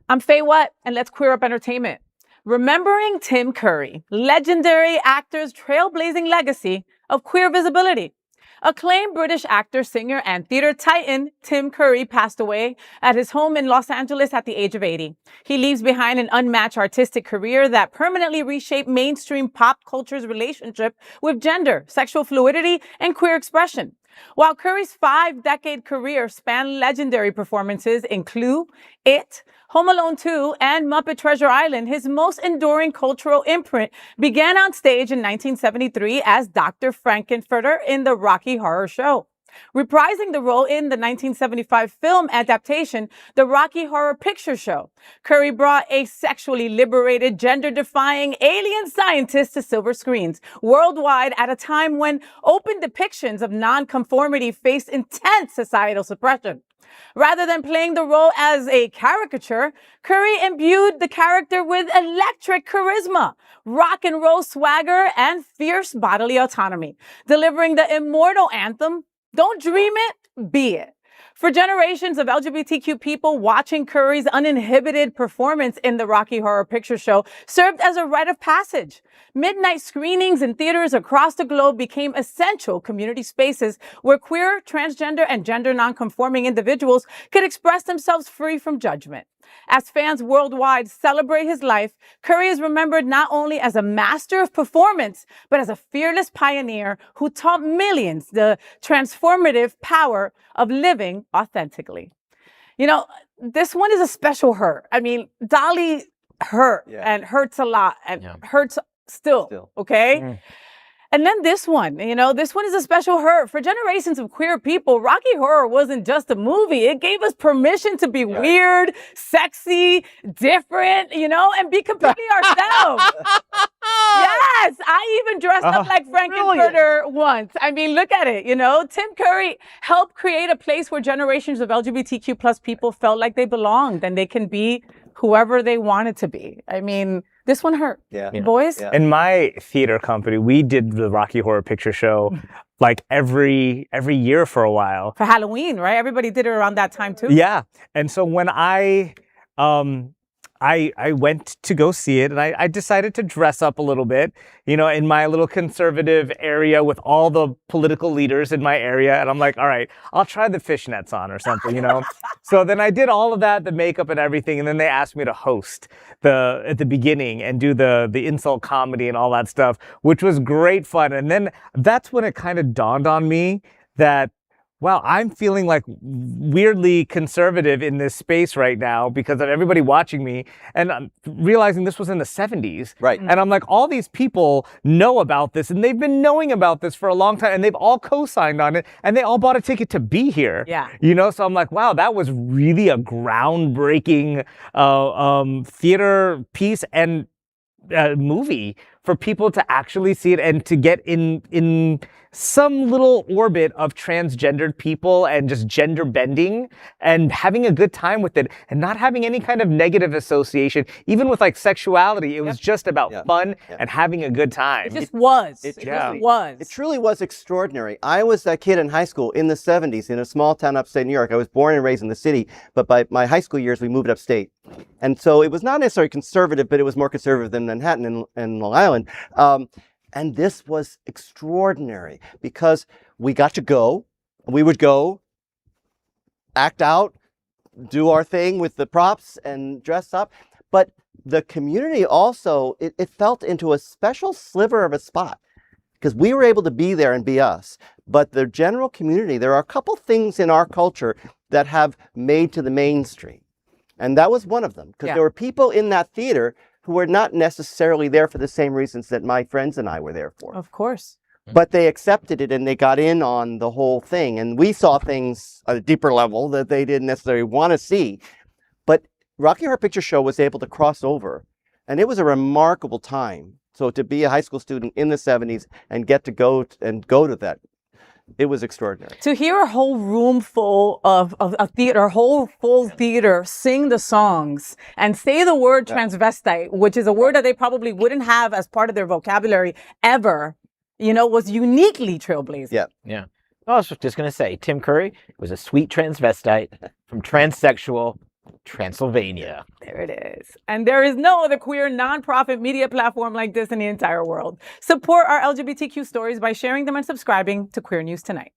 I'm Faye Watt, and let's queer up entertainment. Remembering Tim Curry, legendary actor's trailblazing legacy of queer visibility. Acclaimed British actor, singer, and theater titan Tim Curry passed away at his home in Los Angeles at the age of 80. He leaves behind an unmatched artistic career that permanently reshaped mainstream pop culture's relationship with gender, sexual fluidity, and queer expression. While Curry's 5-decade career spanned legendary performances in Clue, It, Home Alone 2, and Muppet Treasure Island, his most enduring cultural imprint began on stage in 1973 as Dr. Frank-N-Furter in the Rocky Horror Show. Reprising the role in the 1975 film adaptation, The Rocky Horror Picture Show, Curry brought a sexually liberated, gender-defying alien scientist to silver screens worldwide at a time when open depictions of non-conformity faced intense societal suppression. Rather than playing the role as a caricature, Curry imbued the character with electric charisma, rock and roll swagger, and fierce bodily autonomy, delivering the immortal anthem, "Don't dream it, be it." For generations of LGBTQ people, watching Curry's uninhibited performance in the Rocky Horror Picture Show served as a rite of passage. Midnight screenings in theaters across the globe became essential community spaces where queer, transgender, and gender-nonconforming individuals could express themselves free from judgment. As fans worldwide celebrate his life, Curry is remembered not only as a master of performance, but as a fearless pioneer who taught millions the transformative power of living authentically. You know, this one is a special hurt. I mean, Dolly hurt and hurts a lot and hurts still, okay? Mm. And then this one, this one is a special hurt. For generations of queer people, Rocky Horror wasn't just a movie. It gave us permission to be weird, sexy, different, and be completely ourselves. Yes, I even dressed up like Frank-N-Furter once. I mean, look at it, Tim Curry helped create a place where generations of LGBTQ plus people felt like they belonged and they can be whoever they wanted to be. I mean, this one hurt. Boys? Yeah. In my theater company, we did the Rocky Horror Picture Show like every year for a while. For Halloween, right? Everybody did it around that time too. Yeah. And so when I went to go see it, and I decided to dress up a little bit, in my little conservative area with all the political leaders in my area. And I'm like, all right, I'll try the fishnets on or something, So then I did all of that, the makeup and everything. And then they asked me to host at the beginning and do the insult comedy and all that stuff, which was great fun. And then that's when it kind of dawned on me that, wow, I'm feeling like weirdly conservative in this space right now because of everybody watching me. And I'm realizing this was in the 70s. Right. And I'm like, all these people know about this and they've been knowing about this for a long time and they've all co-signed on it and they all bought a ticket to be here. Yeah. So I'm like, wow, that was really a groundbreaking theater piece and movie for people to actually see it and to get in some little orbit of transgendered people and just gender bending and having a good time with it and not having any kind of negative association, even with like sexuality. It was just about fun and having a good time. It just was. It truly was extraordinary. I was a kid in high school in the 70s in a small town upstate New York. I was born and raised in the city, but by my high school years, we moved upstate. And so it was not necessarily conservative, but it was more conservative than Manhattan and Long Island. And this was extraordinary because we got to go. We would go, act out, do our thing with the props and dress up. But the community also, it felt into a special sliver of a spot because we were able to be there and be us. But the general community, there are a couple things in our culture that have made to the mainstream. And that was one of them because there were people in that theater who were not necessarily there for the same reasons that my friends and I were there for. Of course. But they accepted it and they got in on the whole thing. And we saw things at a deeper level that they didn't necessarily want to see. But Rocky Horror Picture Show was able to cross over. And it was a remarkable time. So to be a high school student in the 70s and get to go to that, it was extraordinary. To hear a whole room full of a theater, a whole full theater sing the songs and say the word transvestite, which is a word that they probably wouldn't have as part of their vocabulary ever, was uniquely trailblazing. Yeah. I was just going to say, Tim Curry was a sweet transvestite from transsexual Transylvania. There it is. And there is no other queer nonprofit media platform like this in the entire world. Support our LGBTQ stories by sharing them and subscribing to Queer News Tonight.